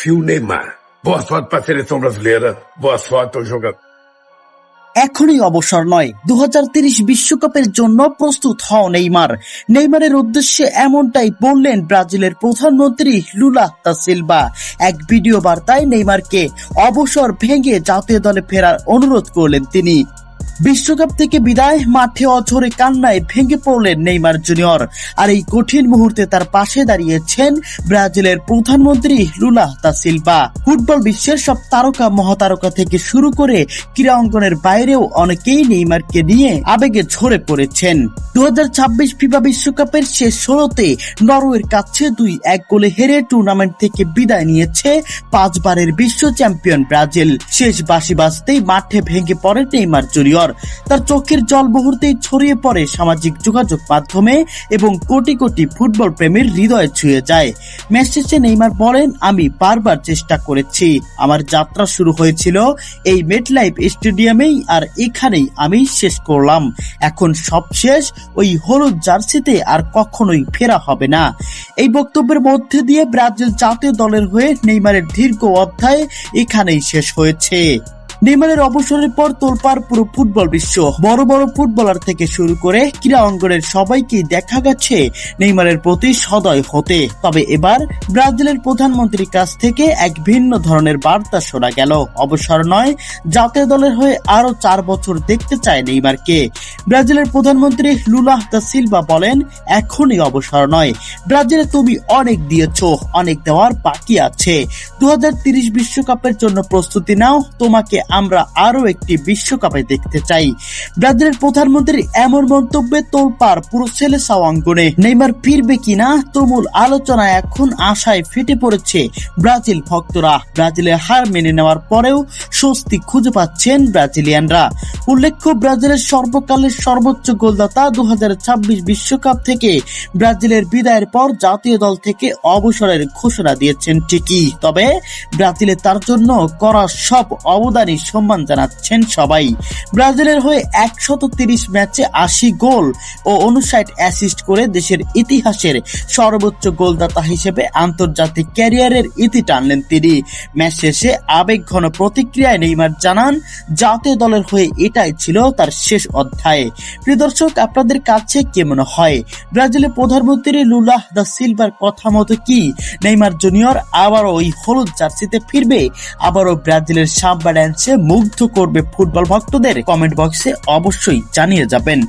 Fio Neymar. Boa sorte pra seleção brasileira. Boa sorte ao jogador. এখনই অবসর নয়, 2030 বিশ্বকাপের জন্য প্রস্তুত হও নেইমার। নেইমারের উদ্দেশ্যে এমনটাই বললেন ব্রাজিলের প্রধানমন্ত্রী লুলা দা সিলভা। এক ভিডিও বার্তায় নেইমারকে অবসর ভেঙে জাতীয় দলে ফেরার অনুরোধ করলেন তিনি। বিশ্বকাপ থেকে বিদায়, মাঠে অঝরে কান্নায় ভেঙে পড়লেন নেইমার জুনিয়র। আর এই কঠিন মুহূর্তে তার পাশে দাঁড়িয়েছেন ব্রাজিলের প্রধানমন্ত্রী লুলা দা সিলভা। ফুটবল বিশ্বের সব তারকা মহাতারকা থেকে শুরু করে ক্রীড়া অঙ্গনের বাইরেও অনেকেই নেইমারকে নিয়ে আবেগে ঝরে পড়েছেন। 2026 ফিফা বিশ্বকাপের শেষ 16তে নরওয়ের কাছে 2-1 গোলে হেরে টুর্নামেন্ট থেকে বিদায় নিয়েছে 5 বারের বিশ্ব চ্যাম্পিয়ন ব্রাজিল। শেষ বাঁশি বাজতেই মাঠে ভেঙে পড়ে নেইমার জুনিয়র। তার চোখের জল মুহূর্তেই ছড়িয়ে পড়ে সামাজিক যোগাযোগ মাধ্যমে এবং কোটি কোটি ফুটবল প্রেমীর হৃদয়ে ছুঁয়ে যায়। ম্যাচ শেষে নেইমার বলেন, আমি বারবার চেষ্টা করেছি। আমার যাত্রা শুরু হয়েছিল এই মেটলাইফ স্টেডিয়ামেই, আর এখানেই আমি শেষ করলাম। এখন সব শেষ, ওই হলুদ জার্সিতে আর কখনোই ফেরা হবে না। এই বক্তব্যের মধ্যে দিয়ে ব্রাজিল জাতীয় দলের হয়ে নেইমারের দীর্ঘ অধ্যায় এখানেই শেষ হয়েছে। নেইমারের অবসরের পর তোলপাড় পুরো ফুটবল বিশ্ব। বড় বড় ফুটবলার থেকে শুরু করে ক্রীড়া অঙ্গনের সবাইকেই দেখা গেছে নেইমারের প্রতি সদয় হতে। তবে এবার ব্রাজিলের প্রধানমন্ত্রীর কাছ থেকে এক ভিন্ন ধরনের বার্তা শোনা গেল। অবসর নয়, জাতীয় দলের হয়ে আরো 4 বছর দেখতে চায় নেইমারকে। ব্রাজিলের প্রধানমন্ত্রী লুলা দা সিলভা বলেন, এখনই অবসর নয়। ব্রাজিলে তুমি অনেক দিয়েছো, অনেক দেওয়ার বাকি আছে। 2030 বিশ্বকাপের জন্য প্রস্তুতি নাও, তোমাকে আমরা আরো একটি বিশ্বকাপে দেখতে চাই। ব্রাজিলের প্রধানমন্ত্রীর এমন মন্তব্যে তোলপাড় পুরো সেলেসাও অঙ্গনে। নেইমার ফিরবে কিনা তুমুল আলোচনা এখন আশায় ফেটে পড়েছে ব্রাজিল ভক্তরা। ব্রাজিলের হার মেনে নেওয়ার পরেও স্বস্তি খুঁজে পাচ্ছেন ব্রাজিলিয়ানরা। উল্লেখ্য, ব্রাজিলের সর্বকালের সর্বোচ্চ গোলদাতা 2026 বিশ্বকাপ থেকে ব্রাজিলের বিদায়ের পর জাতীয় দল থেকে অবসরের ঘোষণা দিয়েছেন ঠিকই, তবে ব্রাজিলে তার জন্য করা সব অবদানই সম্মান জানাচ্ছেন সবাই। ব্রাজিলের হয়ে 130 ম্যাচে 80 গোল ও 59 অ্যাসিস্ট করে দেশের ইতিহাসের সর্বোচ্চ গোলদাতা হিসেবে আন্তর্জাতিক ক্যারিয়ারের ইতি টানলেন তিনি। ম্যাচ শেষে আবেগঘন প্রতিক্রিয়ায় নেইমার জানান, জাতীয় দলের হয়ে এটাই ছিল তার শেষ অধ্যায়। প্রিয় দর্শক, আপনাদের কাছে কি মনে হয়, ব্রাজিলের প্রধানমন্ত্রী লুলা দা সিলভার কথা মতো কি নেইমার জুনিয়র আবারও ওই হলুদ জার্সিতে ফিরবে, আবারও ব্রাজিলের সাম্বা ড্যান্সে মুগ্ধ করবে ফুটবল ভক্তদের? কমেন্ট বক্সে অবশ্যই জানিয়ে যাবেন।